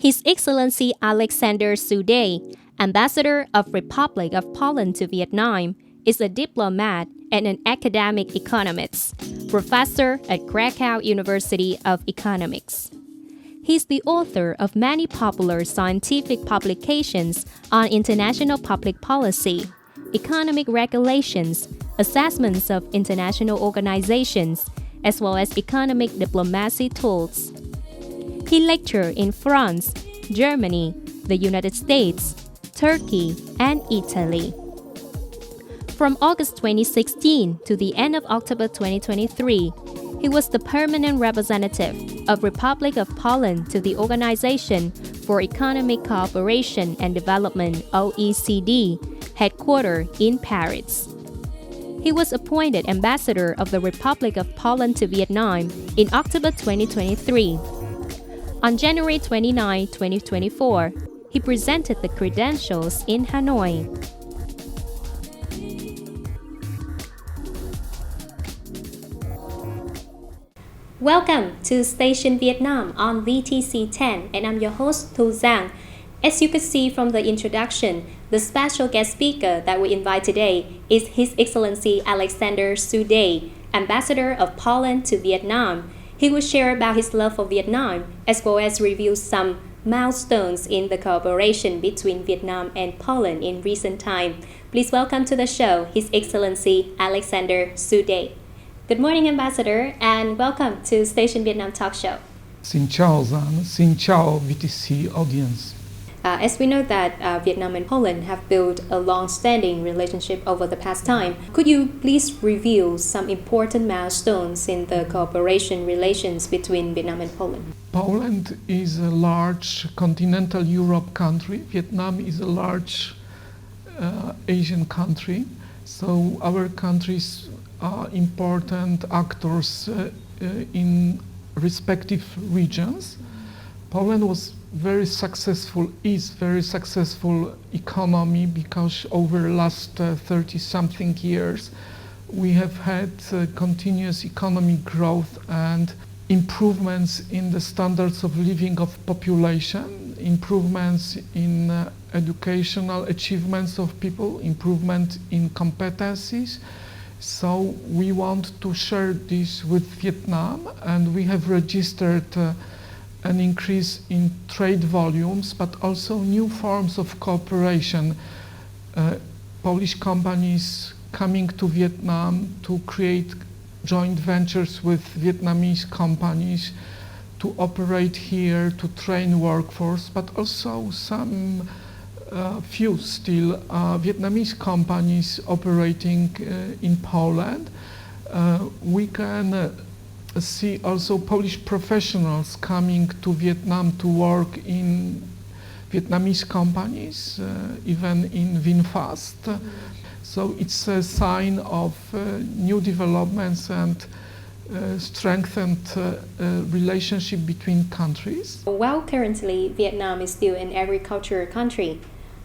His Excellency Alexander Suday, Ambassador of Republic of Poland to Vietnam, is a diplomat and an academic economist, professor at Krakow University of Economics. He's the author of many popular scientific publications on international public policy, economic regulations, assessments of international organizations, as well as economic diplomacy tools. He lectured in France, Germany, the United States, Turkey, and Italy. From August 2016 to the end of October 2023, he was the permanent representative of Republic of Poland to the Organization for Economic Cooperation and Development (OECD), headquartered in Paris. He was appointed ambassador of the Republic of Poland to Vietnam in October 2023. On January 29, 2024, he presented the credentials in Hanoi. Welcome to Station Vietnam on VTC 10, and I'm your host, Thu Giang. As you could see from the introduction, the special guest speaker that we invite today is His Excellency Alexander Suday, Ambassador of Poland to Vietnam. He will share about his love for Vietnam, as well as review some milestones in the cooperation between Vietnam and Poland in recent time. Please welcome to the show His Excellency Alexander Suday. Good morning, Ambassador, and welcome to Station Vietnam Talk Show. Xin chào Giang, xin chào VTC audience. As we know that Vietnam and Poland have built a long-standing relationship over the past time, could you please review some important milestones in the cooperation relations between Vietnam and Poland? Poland is a large continental Europe country. Vietnam is a large Asian country. So our countries are important actors in respective regions. Poland was is very successful economy because over the last 30-something years we have had continuous economic growth and improvements in the standards of living of population, improvements in educational achievements of people, improvement in competencies. So we want to share this with Vietnam, and we have registered an increase in trade volumes, but also new forms of cooperation. Polish companies coming to Vietnam to create joint ventures with Vietnamese companies to operate here, to train workforce, but also some few still Vietnamese companies operating in Poland. We can see also Polish professionals coming to Vietnam to work in Vietnamese companies, even in VinFast. So it's a sign of new developments and strengthened relationship between countries. While currently Vietnam is still an agricultural country,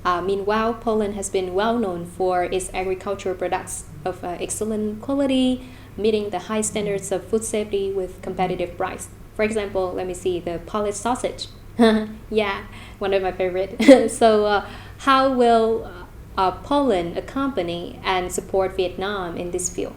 meanwhile Poland has been well known for its agricultural products of excellent quality, meeting the high standards of food safety with competitive price. For example, let me see the Polish sausage. Yeah, one of my favorite. So how will Poland accompany and support Vietnam in this field?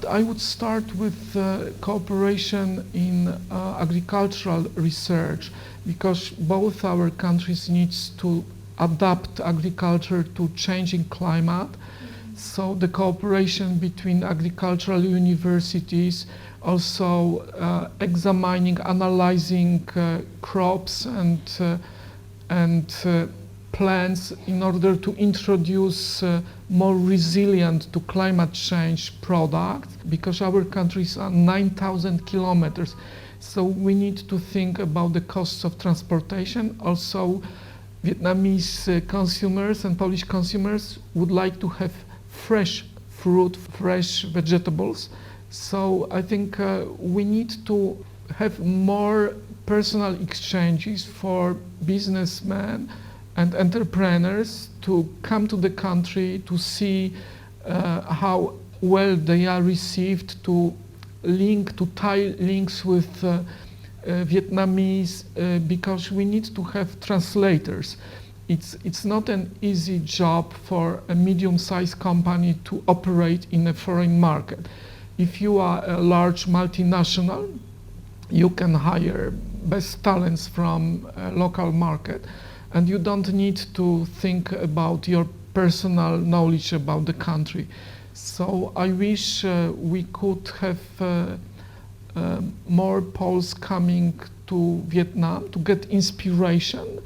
I would start with cooperation in agricultural research, because both our countries need to adapt agriculture to changing climate. So the cooperation between agricultural universities, also examining, analyzing crops and plants in order to introduce more resilient to climate change products, because our countries are 9,000 kilometers. So we need to think about the costs of transportation. Also, Vietnamese consumers and Polish consumers would like to have fresh fruit, fresh vegetables. So I think we need to have more personal exchanges for businessmen and entrepreneurs to come to the country to see how well they are received, to tie links with Vietnamese because we need to have translators. It's not an easy job for a medium-sized company to operate in a foreign market. If you are a large multinational, you can hire best talents from a local market, and you don't need to think about your personal knowledge about the country. So I wish we could have more Poles coming to Vietnam to get inspiration.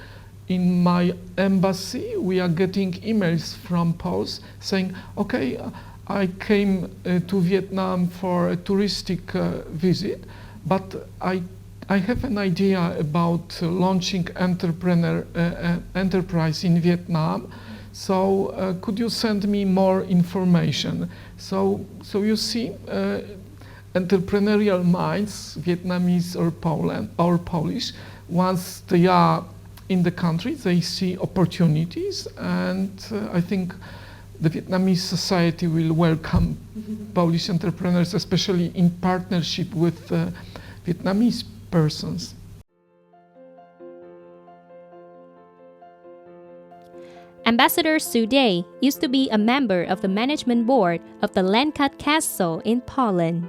In my embassy, we are getting emails from Poles saying, okay, I came to Vietnam for a touristic visit, but I have an idea about launching enterprise in Vietnam. So could you send me more information? So you see, entrepreneurial minds, Vietnamese or Polish, once they are in the country, they see opportunities, and I think the Vietnamese society will welcome Polish entrepreneurs, especially in partnership with Vietnamese persons. Ambassador Suday used to be a member of the management board of the Lenkat Castle in Poland.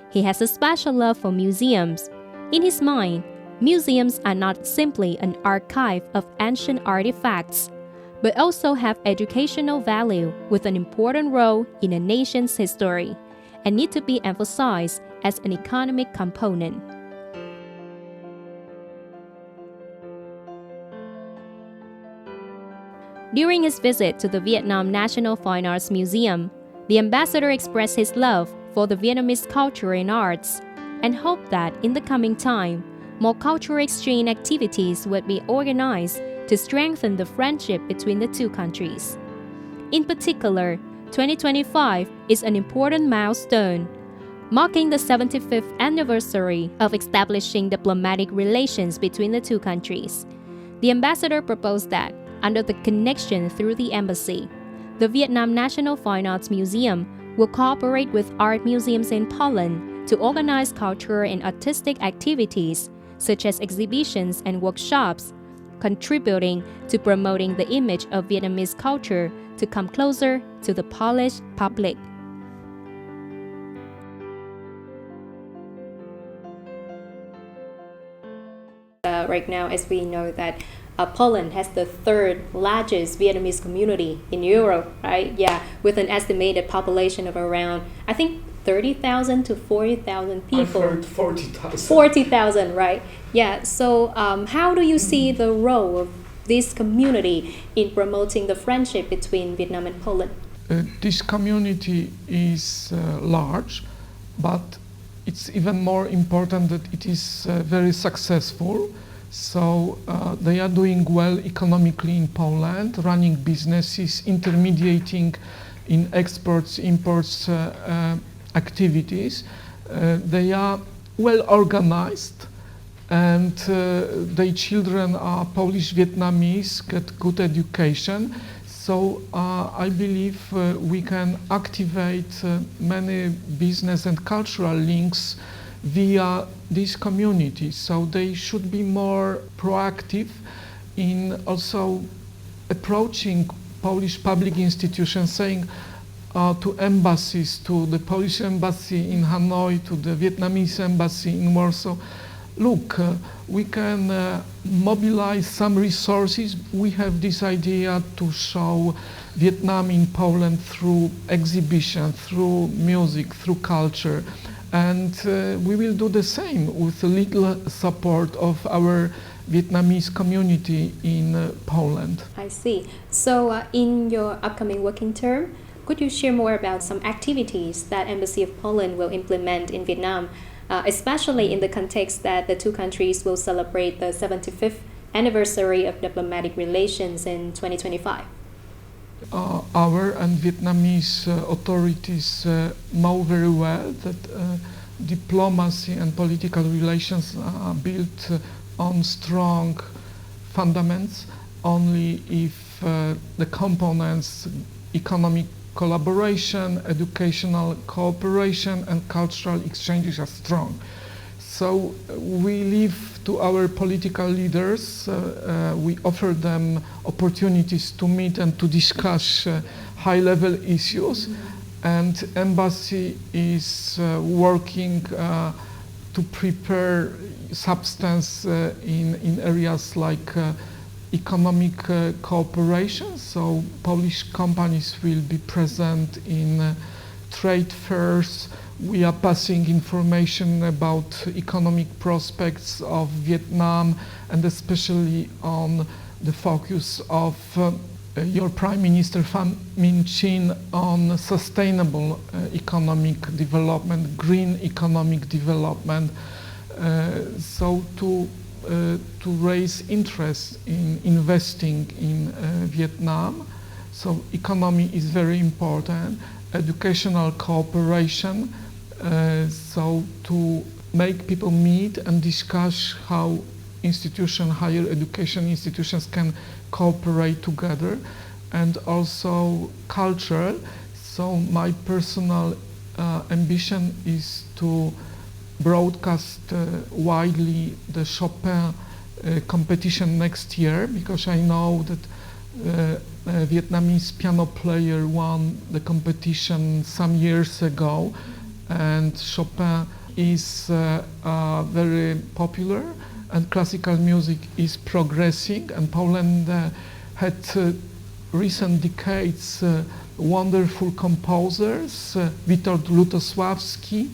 He has a special love for museums. In his mind, museums are not simply an archive of ancient artifacts, but also have educational value with an important role in a nation's history and need to be emphasized as an economic component. During his visit to the Vietnam National Fine Arts Museum, the ambassador expressed his love for the Vietnamese culture and arts and hoped that in the coming time, more cultural exchange activities would be organized to strengthen the friendship between the two countries. In particular, 2025 is an important milestone, marking the 75th anniversary of establishing diplomatic relations between the two countries. The ambassador proposed that, under the connection through the embassy, the Vietnam National Fine Arts Museum will cooperate with art museums in Poland to organize cultural and artistic activities, such as exhibitions and workshops, contributing to promoting the image of Vietnamese culture to come closer to the Polish public. Right now, as we know that Poland has the third largest Vietnamese community in Europe, right? Yeah, with an estimated population of around, I think, 30,000 to 40,000 people. I heard 40,000. 40,000, right? Yeah, so how do you see the role of this community in promoting the friendship between Vietnam and Poland? This community is large, but it's even more important that it is very successful. So they are doing well economically in Poland, running businesses, intermediating in exports, imports activities. They are well organized, and their children are Polish Vietnamese, get good education. So I believe we can activate many business and cultural links via these communities. So they should be more proactive in also approaching Polish public institutions, saying to embassies, to the Polish embassy in Hanoi, to the Vietnamese embassy in Warsaw, look, we can mobilize some resources. We have this idea to show Vietnam in Poland through exhibition, through music, through culture. And we will do the same with a little support of our Vietnamese community in Poland. I see. So in your upcoming working term, could you share more about some activities that Embassy of Poland will implement in Vietnam, especially in the context that the two countries will celebrate the 75th anniversary of diplomatic relations in 2025? Our and Vietnamese authorities know very well that diplomacy and political relations are built on strong fundaments only if the components economic collaboration, educational cooperation, and cultural exchanges are strong. So we leave to our political leaders, we offer them opportunities to meet and to discuss high-level issues, and embassy is working to prepare substance in areas like economic cooperation. So Polish companies will be present in trade fairs. We are passing information about economic prospects of Vietnam, and especially on the focus of your Prime Minister Nhin on sustainable economic development, green economic development, so to raise interest in investing in Vietnam. So economy is very important. Educational cooperation, so to make people meet and discuss how higher education institutions can cooperate together, and also cultural. So my personal ambition is to broadcast widely the Chopin competition next year, because I know that a Vietnamese piano player won the competition some years ago, and Chopin is very popular, and classical music is progressing, and Poland had recent decades wonderful composers, Witold Lutosławski,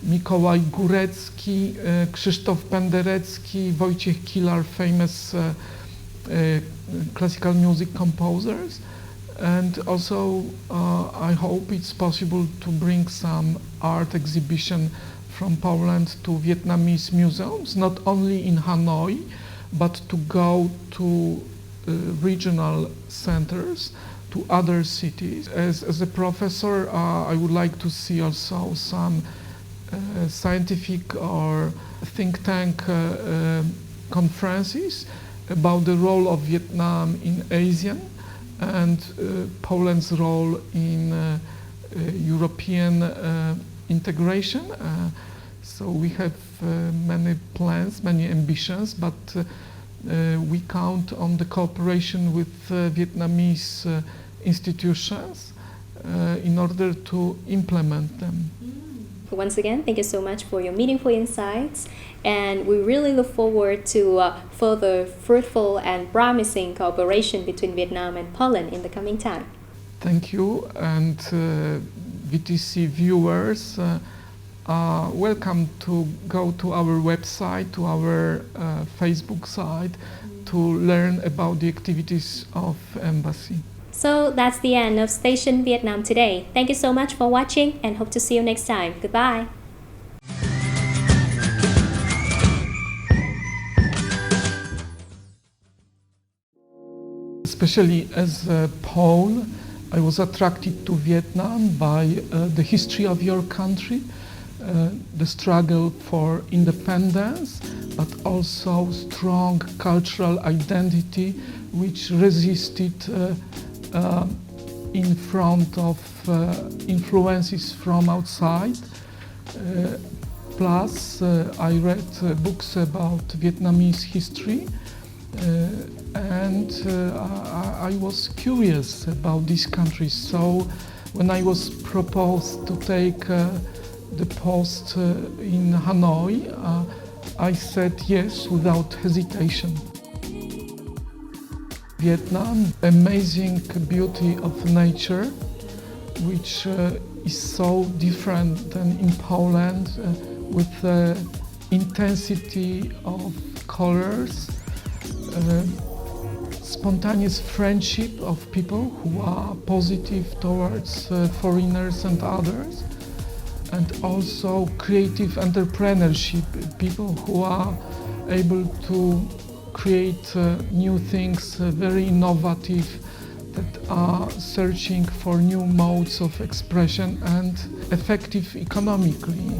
Mikołaj Górecki, Krzysztof Penderecki, Wojciech Kilar, famous classical music composers. And also I hope it's possible to bring some art exhibition from Poland to Vietnamese museums, not only in Hanoi, but to go to regional centers, to other cities. As a professor, I would like to see also some scientific or think tank conferences about the role of Vietnam in Asia and Poland's role in European integration. So we have many plans, many ambitions, but we count on the cooperation with Vietnamese institutions in order to implement them. Once again, thank you so much for your meaningful insights, and we really look forward to further fruitful and promising cooperation between Vietnam and Poland in the coming time. Thank you, and VTC viewers are welcome to go to our website, to our Facebook site, to learn about the activities of Embassy. So that's the end of Station Vietnam today. Thank you so much for watching, and hope to see you next time. Goodbye. Especially as a Pole, I was attracted to Vietnam by the history of your country, the struggle for independence, but also strong cultural identity which resisted in front of influences from outside. Plus, I read books about Vietnamese history, and I was curious about these countries. So when I was proposed to take the post in Hanoi, I said yes without hesitation. Vietnam, amazing beauty of nature, which is so different than in Poland, with the intensity of colors, spontaneous friendship of people who are positive towards foreigners and others, and also creative entrepreneurship, people who are able to create new things, very innovative, that are searching for new modes of expression and effective economically.